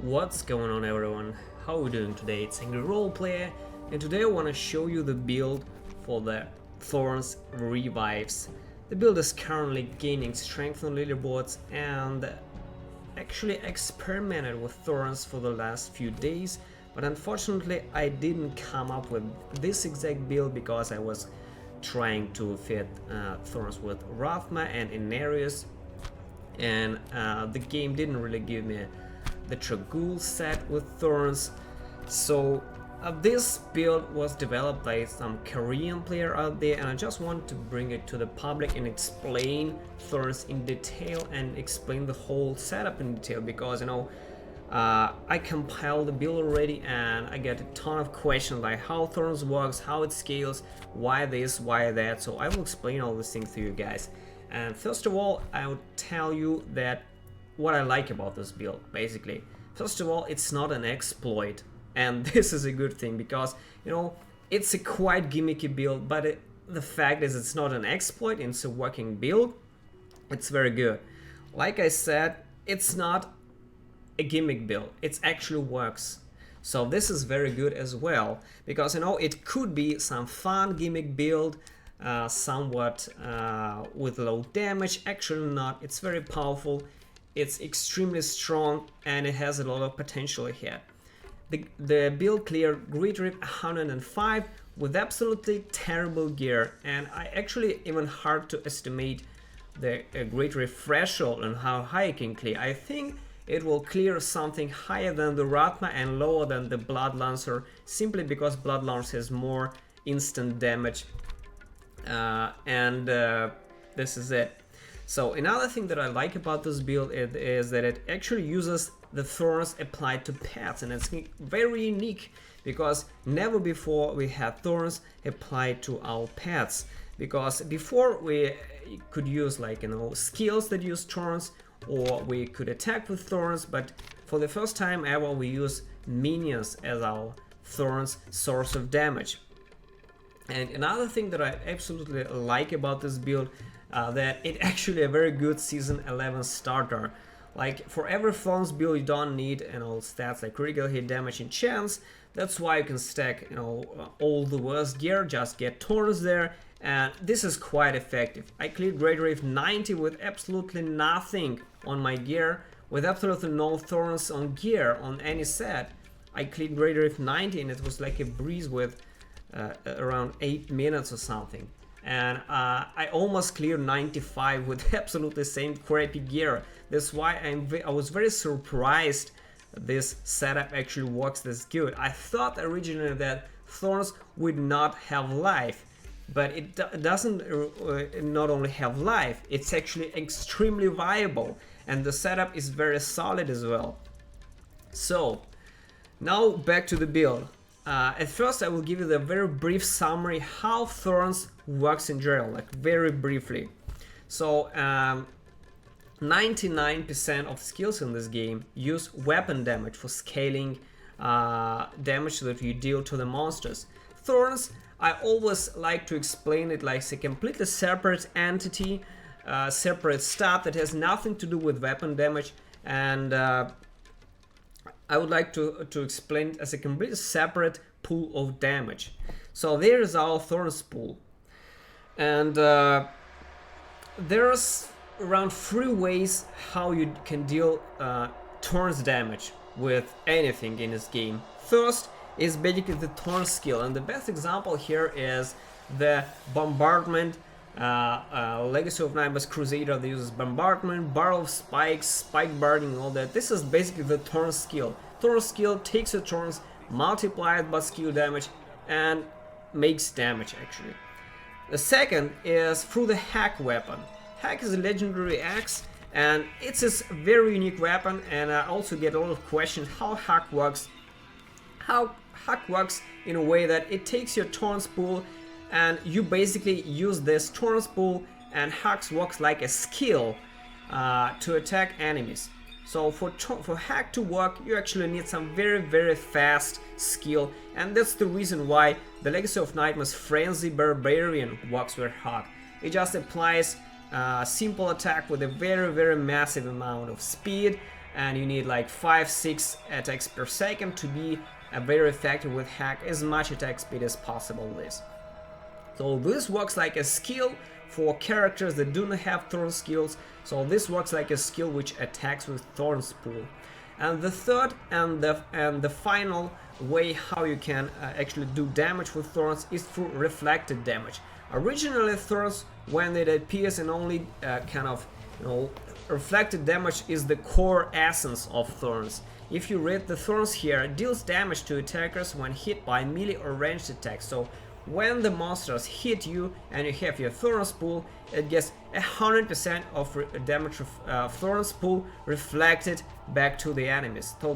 What's going on, everyone? How are we doing today? It's Angry Roleplayer, and today I want to show you the build for the Thorns Revives. The build is currently gaining strength on leaderboards, and actually experimented with Thorns for the last few days, but unfortunately I didn't come up with this exact build because I was trying to fit Thorns with Rathma and Inarius, and the game didn't really give me the Tragoul set with Thorns. So this build was developed by some Korean player out there, and I just want to bring it to the public and explain Thorns in detail and explain the whole setup in detail, because I compiled the build already and I get a ton of questions like how Thorns works, how it scales, why this, why that. So I will explain all these things to you guys. And first of all, I will tell you that what I like about this build, basically. First of all, it's not an exploit, and this is a good thing because, it's a quite gimmicky build, but the fact is it's not an exploit, it's a working build. It's very good. Like I said, it's not a gimmick build, it actually works. So this is very good as well, because it could be some fun gimmick build, somewhat with low damage. Actually not, it's very powerful, it's extremely strong, and it has a lot of potential here. The build cleared Great Rip 105 with absolutely terrible gear, and I actually even hard to estimate the Great Rip threshold and how high it can clear. I think it will clear something higher than the Rathma and lower than the Blood Lancer, simply because Blood Lancer has more instant damage, and this is it. So another thing that I like about this build is that it actually uses the Thorns applied to pets, and it's very unique because never before we had Thorns applied to our pets. Because before we could use skills that use Thorns, or we could attack with Thorns, but for the first time ever we use minions as our Thorns source of damage. And another thing that I absolutely like about this build, that it actually a very good season 11 starter. Like for every Thorns build you don't need stats like critical hit, damage, and chance. That's why you can stack all the worst gear, just get Thorns there, and this is quite effective. I cleared Great Rave 90 with absolutely nothing on my gear, with absolutely no Thorns on gear on any set. I cleared Great Rave 90 and it was like a breeze with around 8 minutes or something. And I almost cleared 95 with absolutely same crappy gear. That's why I was very surprised this setup actually works this good. I thought originally that Thorns would not have life, but it doesn't not only have life, it's actually extremely viable, and the setup is very solid as well. So now back to the build. At first I will give you the very brief summary how Thorns works in general, like very briefly. So 99% of skills in this game use weapon damage for scaling damage that you deal to the monsters. Thorns, I always like to explain it like a completely separate entity, separate stat that has nothing to do with weapon damage, and I would like to explain it as a completely separate pool of damage. So there is our Thorns pool, and there's around 3 ways how you can deal Thorns damage with anything in this game. First is basically the Thorns skill, and the best example here is the bombardment. Legacy of Nightmare's Crusader that uses bombardment, barrel of spikes, spike barding, all that. This is basically the Thorns skill. Thorns skill takes your Thorns, multiplied by skill damage, and makes damage actually. The second is through the hack weapon. Hack is a legendary axe, and it's a very unique weapon, and I also get a lot of questions how hack works. How hack works in a way that it takes your Thorns pool and you basically use this Thorns pool, and hacks works like a skill to attack enemies. So for hack to work, you actually need some very fast skill, and that's the reason why the Legacy of Nightmare's Frenzy Barbarian works very hard. It just applies simple attack with a very massive amount of speed, and you need like 5-6 attacks per second to be very effective with hack as much attack speed as possible with this. So this works like a skill for characters that do not have thorn skills, so this works like a skill which attacks with thorn spool. And the third and the final way how you can actually do damage with thorns is through reflected damage. Originally thorns, when it appears in only kind of, you know, reflected damage is the core essence of thorns. If you read the thorns here, it deals damage to attackers when hit by melee or ranged attacks. So when the monsters hit you and you have your thorn spool, it gets 100% of damage of thorn spool reflected back to the enemies. So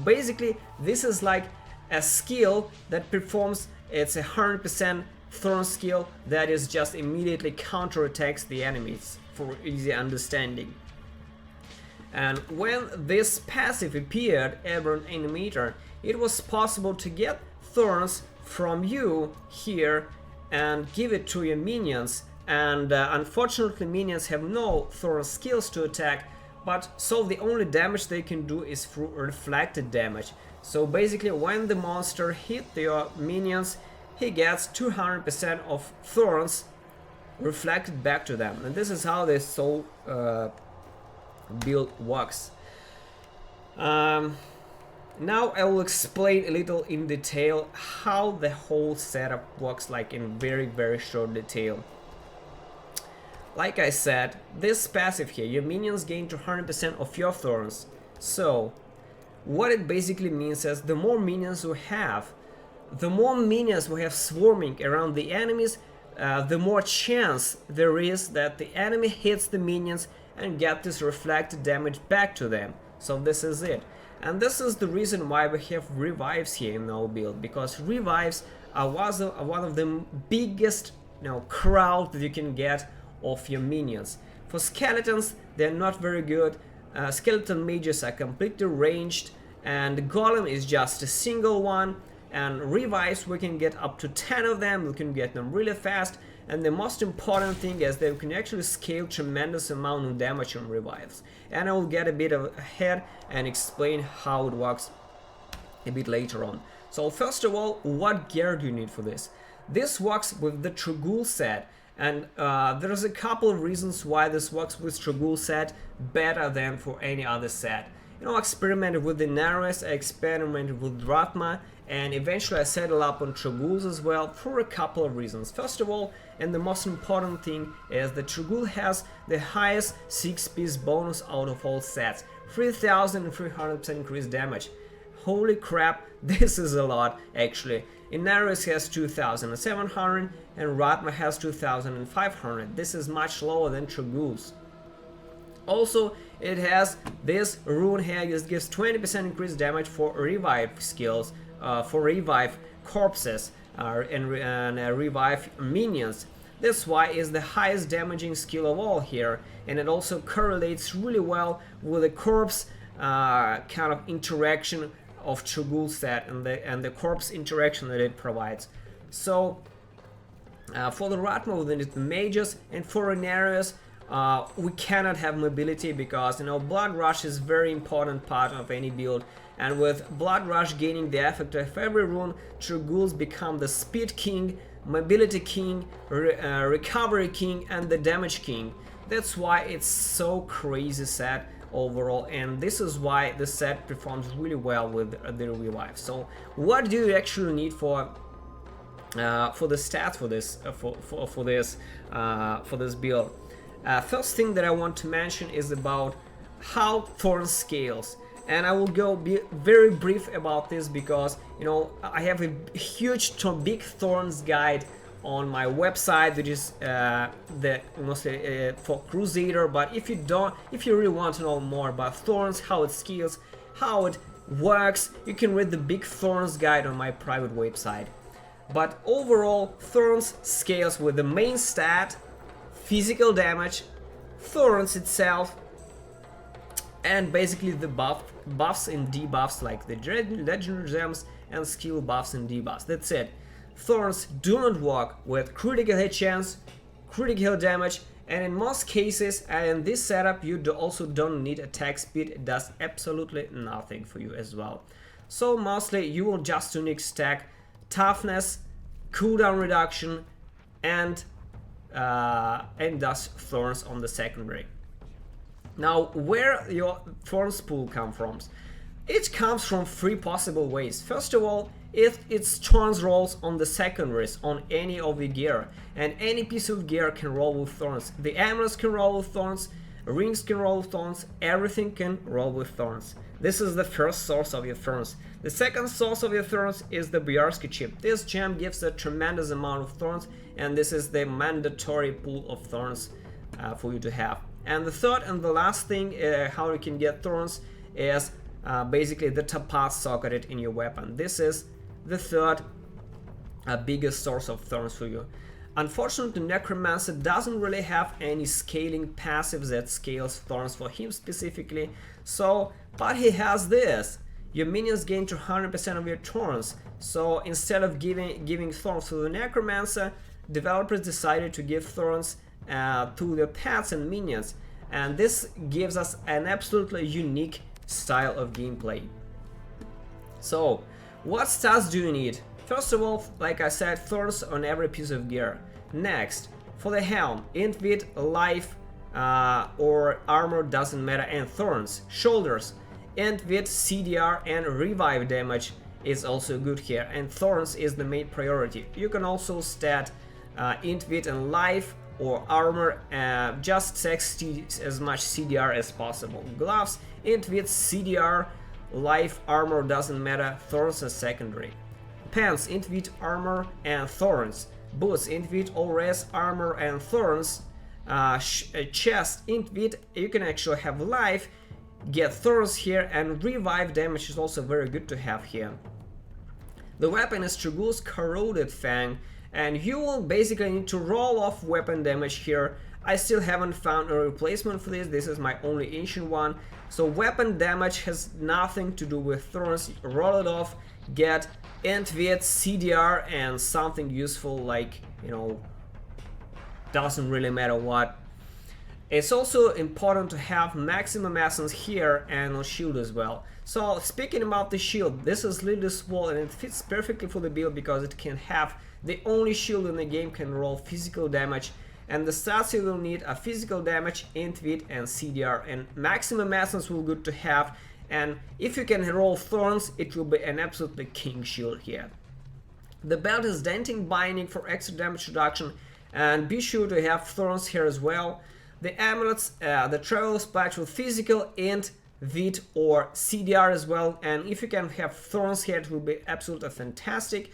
basically this is like a skill that performs, it's 100% thorn skill that is just immediately counterattacks the enemies for easy understanding. And when this passive appeared every enemy turn, it was possible to get thorns from you here and give it to your minions, and unfortunately minions have no thorn skills to attack, but so the only damage they can do is through reflected damage. So basically when the monster hit your minions, he gets 200% of thorns reflected back to them, and this is how this soul build works. Now I will explain a little in detail how the whole setup works, like in very short detail. Like I said, this passive here, your minions gain 200% of your thorns. So what it basically means is the more minions we have swarming around the enemies, the more chance there is that the enemy hits the minions and get this reflected damage back to them. So this is it. And this is the reason why we have revives here in our build, because revives are one of the biggest, you know, crowd that you can get of your minions. For skeletons, they're not very good. Skeleton mages are completely ranged, and golem is just a single one. And revives, we can get up to 10 of them, we can get them really fast, and the most important thing is that we can actually scale tremendous amount of damage on revives. And I will get a bit ahead and explain how it works a bit later on. So first of all, what gear do you need for this? This works with the Tragoul set, and there's a couple of reasons why this works with Tragoul set better than for any other set. You know, I experimented with the Inarius, I experimented with Rathma, and eventually I settled up on Tragouls as well for a couple of reasons. First of all, and the most important thing, is that Tragoul has the highest 6-piece bonus out of all sets, 3300% increased damage. Holy crap, this is a lot actually. Inarius has 2700 and Rathma has 2500. This is much lower than Tragoul's. Also, it has this rune here that gives 20% increased damage for revive skills, for revive corpses and revive minions. That's why it's the highest damaging skill of all here, and it also correlates really well with the corpse kind of interaction of Tragoul set and the corpse interaction that it provides. So for the Rathma we need the mages, and for Inarius we cannot have mobility because, you know, Blood Rush is very important part of any build, and with Blood Rush gaining the effect of every rune, Tragouls become the Speed King, Mobility King, Recovery King, and the Damage King. That's why it's so crazy set overall, and this is why the set performs really well with the revive. So what do you actually need for the stats for this build? First thing that I want to mention is about how Thorn scales, and I will be very brief about this because, you know, I have a huge big Thorns guide on my website, which is mostly for Crusader. But if you really want to know more about Thorns, how it scales, how it works, you can read the big Thorns guide on my private website. But overall, Thorns scales with the main stat, physical damage, Thorns itself, and basically the buffs and debuffs like the legendary gems and skill buffs and debuffs. That's it. Thorns do not work with critical hit chance, critical damage, and in most cases, and in this setup, you also don't need attack speed. It does absolutely nothing for you as well. So mostly you will just unique stack toughness, cooldown reduction, and thus thorns on the secondary. Now, where your thorns pool come from? It comes from three possible ways. First of all, it's thorns rolls on the secondaries on any of the gear, and any piece of gear can roll with thorns. The amulets can roll with thorns, rings can roll with thorns, everything can roll with thorns. This is the first source of your thorns. The second source of your thorns is the Boyarsky chip. This gem gives a tremendous amount of thorns, and this is the mandatory pool of thorns for you to have. And the third and the last thing how you can get thorns is basically the topaz socketed in your weapon. This is the third biggest source of thorns for you. Unfortunately, Necromancer doesn't really have any scaling passives that scales thorns for him specifically, but he has this. Your minions gain 200% of your thorns, so instead of giving thorns to the Necromancer, developers decided to give thorns to their pets and minions, and this gives us an absolutely unique style of gameplay. So, what stats do you need? First of all, like I said, thorns on every piece of gear. Next, for the helm, int wit, life or armor doesn't matter, and thorns. Shoulders, int wit, CDR and revive damage is also good here, and thorns is the main priority. You can also stat int wit and life or armor, just stack as much CDR as possible. Gloves, int wit, CDR, life, armor doesn't matter, thorns is secondary. Pants, int wit, armor and thorns. Boots, int wit, all res, armor and thorns. Chest, int wit, you can actually have life, get thorns here, and revive damage is also very good to have here. The weapon is Tragoul's Corroded Fang, and you will basically need to roll off weapon damage here. I still haven't found a replacement for this. This is my only ancient one. So weapon damage has nothing to do with thorns. Roll it off, get int wit, CDR, and something useful like, doesn't really matter what. It's also important to have maximum essence here and on shield as well. So speaking about the shield, this is little small and it fits perfectly for the build because it can have the only shield in the game can roll physical damage, and the stats you will need are physical damage, int wit and CDR, and maximum essence will be good to have, and if you can roll thorns it will be an absolutely king shield here. The belt is denting binding for extra damage reduction, and be sure to have thorns here as well. The amulets, the Tragoul splash with physical, int wit or CDR as well, and if you can have thorns here it will be absolutely fantastic.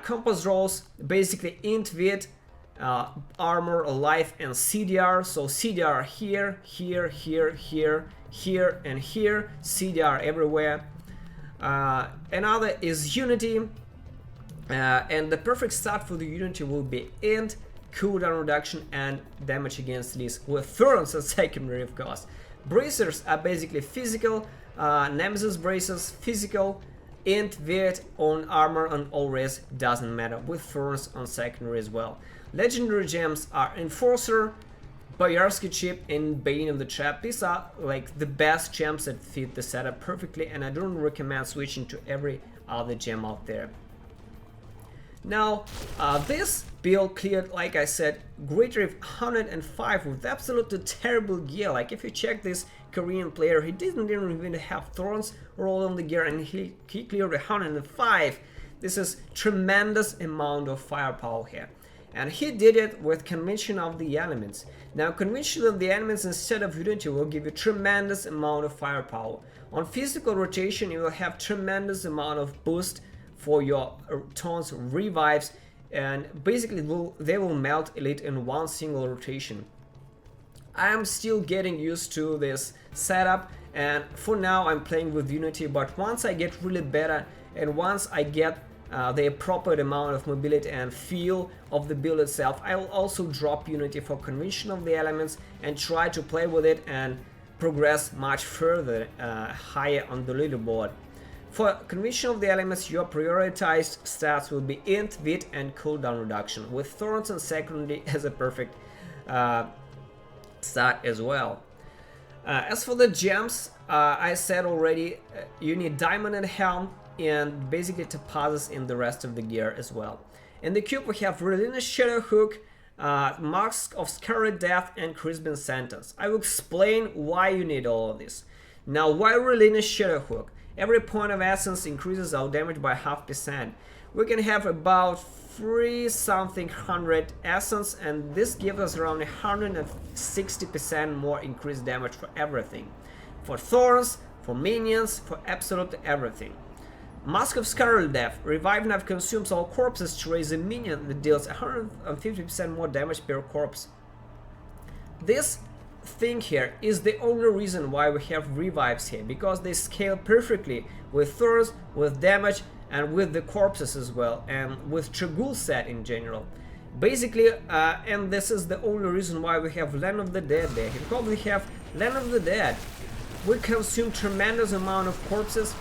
Compass rolls, basically int wit, armor, life and CDR. So CDR here, here, here, here, here and here, CDR everywhere. Another is unity, and the perfect start for the unity will be int, cooldown reduction and damage against these, with thorns as secondary of course. Bracers are basically physical, Nemesis braces physical, int wit on armor and all res doesn't matter, with thorns on secondary as well. Legendary gems are Enforcer, Boyarsky chip and Bane of the Trap. These are like the best gems that fit the setup perfectly, and I don't recommend switching to every other gem out there. Now, this build cleared, like I said, Great Rift 105 with absolutely terrible gear. Like if you check this Korean player, he didn't even have thorns rolled on the gear, and he cleared 105. This is tremendous amount of firepower here. And he did it with Convention of the Elements. Now, Convention of the Elements instead of Unity will give you tremendous amount of firepower. On physical rotation, you will have tremendous amount of boost for your taunts, revives, and basically they will melt elite in one single rotation. I am still getting used to this setup, and for now I'm playing with Unity, but once I get really better and once I get the appropriate amount of mobility and feel of the build itself, I will also drop Unity for Convention of the Elements and try to play with it and progress much further higher on the leaderboard. For Convention of the Elements, your prioritized stats will be int, wit and cooldown reduction, with thorns and secondary as a perfect stat as well. As for the gems, I said already, you need Diamond and Helm, and basically Topazes in the rest of the gear as well. In the cube we have Relina's Shadow Hook, Mask of Scarlet Death, and Crispin Sentence. I will explain why you need all of this. Now, why Relina's Shadow Hook? Every point of essence increases our damage by 0.5%. We can have about 3-something hundred essence, and this gives us around 160% more increased damage for everything. For thorns, for minions, for absolutely everything. Mask of Scarlet Death. Revive Knife consumes all corpses to raise a minion that deals 150% more damage per corpse. This thing here is the only reason why we have revives here, because they scale perfectly with thorns, with damage, and with the corpses as well, and with Tragoul set in general. Basically, and this is the only reason why we have Land of the Dead there. Because we have Land of the Dead, we consume tremendous amount of corpses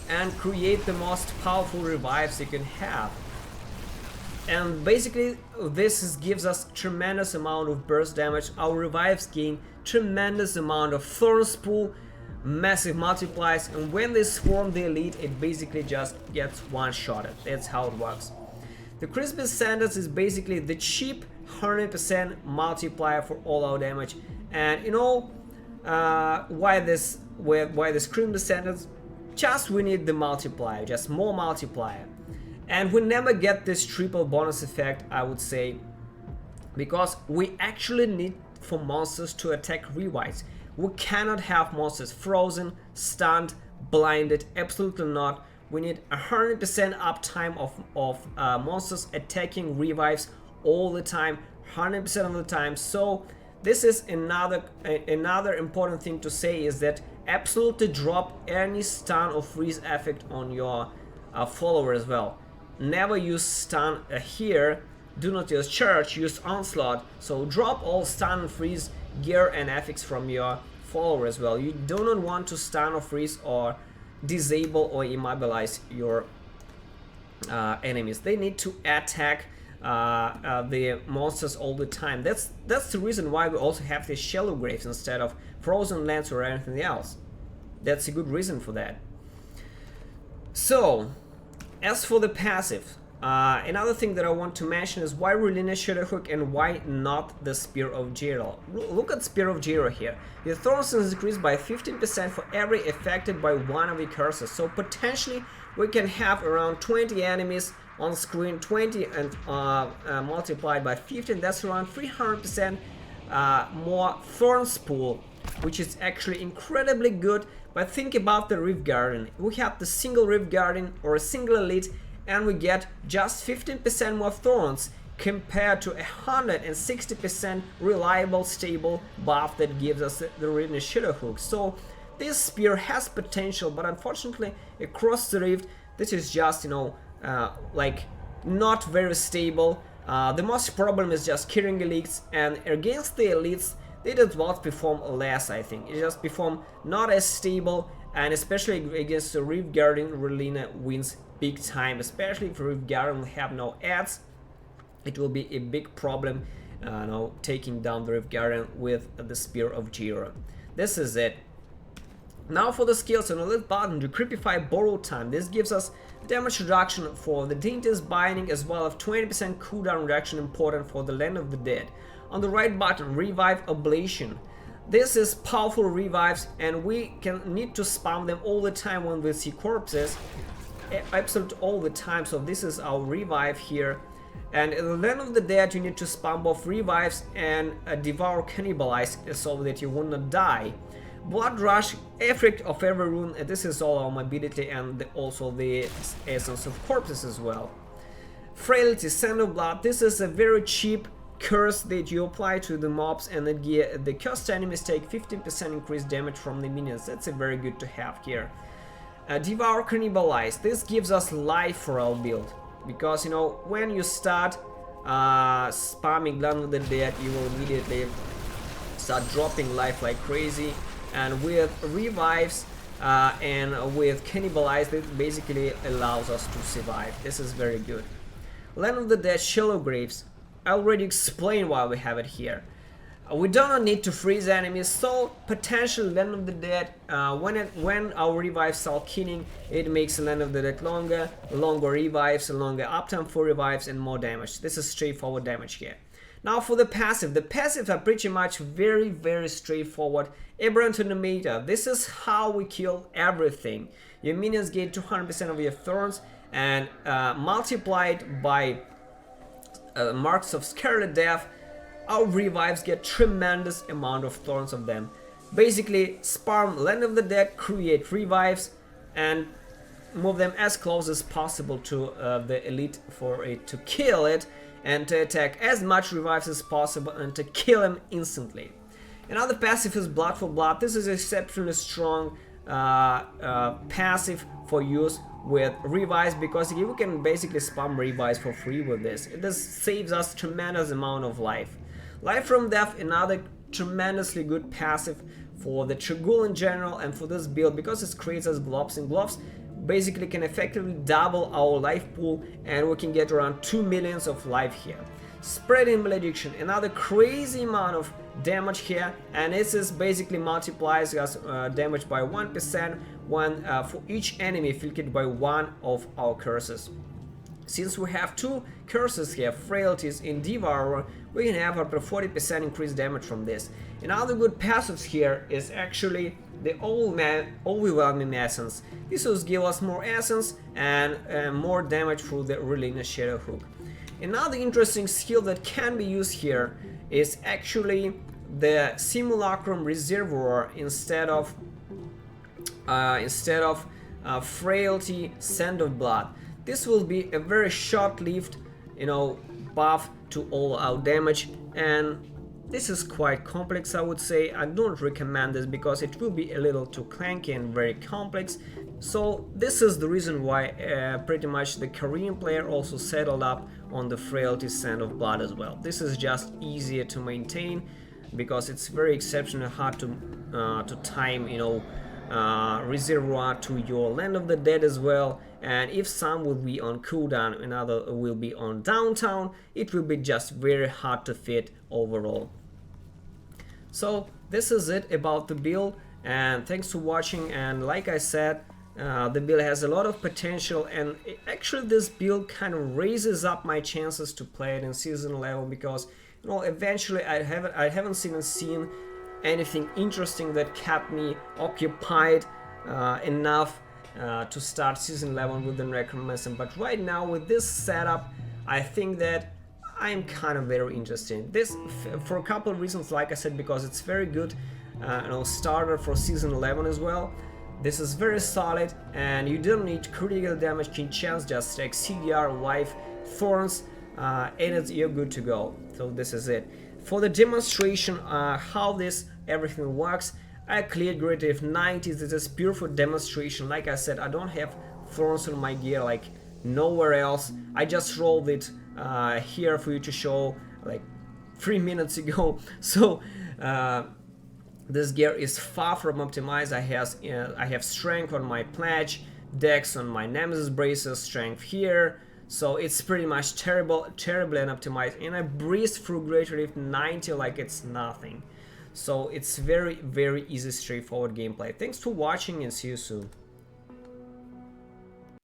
and create the most powerful revives you can have. And basically this gives us tremendous amount of burst damage. Our revives gain tremendous amount of thorns pool, massive multiplies, and when they swarm the elite, it basically just gets one-shotted. That's how it works. The Crispin Sentence is basically the cheap 100% multiplier for all our damage. And you know why this Crispin Sentence? Just we need the multiplier, just more multiplier. And we never get this triple bonus effect, I would say, because we actually need for monsters to attack revives. We cannot have monsters frozen, stunned, blinded, absolutely not. We need 100% uptime of monsters attacking revives all the time, 100% of the time. So this is another important thing to say, is that absolutely drop any stun or freeze effect on your follower as well. Never use stun here, do not use charge, use onslaught. So drop all stun and freeze gear and effects from your follower as well. You do not want to stun or freeze or disable or immobilize your enemies. They need to attack the monsters all the time. That's the reason why we also have these shallow graves instead of frozen lands or anything else. That's a good reason for that. So, as for the passive, another thing that I want to mention is why Relina's Shadow Hook and why not the Spear of GR. Look at Spear of GR here. The thorns is increased by 15% for every affected by one of the curses. So potentially we can have around 20 enemies on screen, 20 and multiplied by 15. That's around 300% more thorns pool, which is actually incredibly good. But think about the Rift Guardian. We have the single Rift Guardian or a single elite, and we get just 15% more thorns compared to 160% reliable, stable buff that gives us the Relina's Shadow Hook. So this spear has potential, but unfortunately across the Rift, this is just, you know, like not very stable. The most problem is just killing elites, and against the elites they does not perform less, I think. It just perform not as stable, and especially against the Rift Guardian, Relina wins big time, especially if Rift Guardian will have no ads. It will be a big problem now taking down the Rift Guardian with the Spear of GR. This is it. Now for the skills, on the left button, Decrepify Borrow Time. This gives us damage reduction for the Daintiest Binding, as well as 20% cooldown reduction, important for the Land of the Dead. On the right button, Revive Ablation. This is powerful revives, and we need to spam them all the time when we see corpses, absolutely all the time. So this is our revive here. And in the Land of the Dead, you need to spam both revives and Devour Cannibalize so that you will not die. Blood Rush, effect of every rune, and this is all our mobility and also the essence of corpses as well. Frailty, Sand of Blood. This is a very cheap curse that you apply to the mobs, and the cursed enemies take 15% increased damage from the minions. That's a very good to have here. Devour Cannibalize. This gives us life for our build, because you know when you start spamming Land of the Dead, you will immediately start dropping life like crazy, and with revives and with Cannibalize, it basically allows us to survive. This is very good. Land of the Dead, Shallow Graves. I already explained why we have it here. We do not need to freeze enemies, so potential Land of the Dead, when our revives start killing, it makes Land of the Dead longer revives, longer uptime for revives, and more damage. This is straightforward damage here. Now for the passives are pretty much very straightforward. Aberrant Animator, this is how we kill everything. Your minions gain 200% of your thorns, and multiplied by marks of Scarlet Death, our revives get tremendous amount of thorns of them. Basically, spam Land of the Dead, create revives, and move them as close as possible to the elite for it to kill it, and to attack as much revives as possible and to kill them instantly. Another passive is Blood for Blood. This is exceptionally strong passive for use with revives, because you can basically spam revives for free with this. This saves us tremendous amount of life. Life from Death, another tremendously good passive for the Trag'oul in general, and for this build, because it creates us globs, and globs basically can effectively double our life pool, and we can get around 2 million of life here. Spreading Malediction, another crazy amount of damage here, and this is basically multiplies us damage by 1% when for each enemy afflicted by one of our curses. Since we have two curses here, frailties in Devourer, we can have up to 40% increased damage from this. Another good passives here is actually the Overwhelming Essence. This will give us more essence and more damage through the Relentless Shadow Hook. Another interesting skill that can be used here is actually the Simulacrum Reservoir instead of Frailty Sand of Blood. This will be a very short-lived, buff to all out damage, and this is quite complex, I would say. I don't recommend this because it will be a little too clunky and very complex. So this is the reason why pretty much the Korean player also settled up on the Frailty Sand of Blood as well. This is just easier to maintain because it's very exceptionally hard to time, reservoir to your Land of the Dead as well. And if some will be on cooldown, another will be on downtown, it will be just very hard to fit overall. So this is it about the build, and thanks for watching. And like I said, the build has a lot of potential, and actually this build kind of raises up my chances to play it in season 11, because eventually I haven't even seen anything interesting that kept me occupied enough to start season 11 with the NECROMANCER. But right now with this setup, I think that I'm kind of very interested in this for a couple of reasons. Like I said, because it's very good starter for season 11 as well. This is very solid, and you don't need critical damage king chance, just like GR105 Thorns, and you're good to go. So this is it. For the demonstration how this everything works, I cleared grade 90. This is pure for demonstration. Like I said, I don't have thorns on my gear like nowhere else. I just rolled it here for you to show like 3 minutes ago. So this gear is far from optimized. I have strength on my pledge, dex on my nemesis braces, strength here. So it's pretty much terribly unoptimized, and I breeze through grade 90 like it's nothing. So it's very easy, straightforward gameplay. Thanks for watching, and see you soon.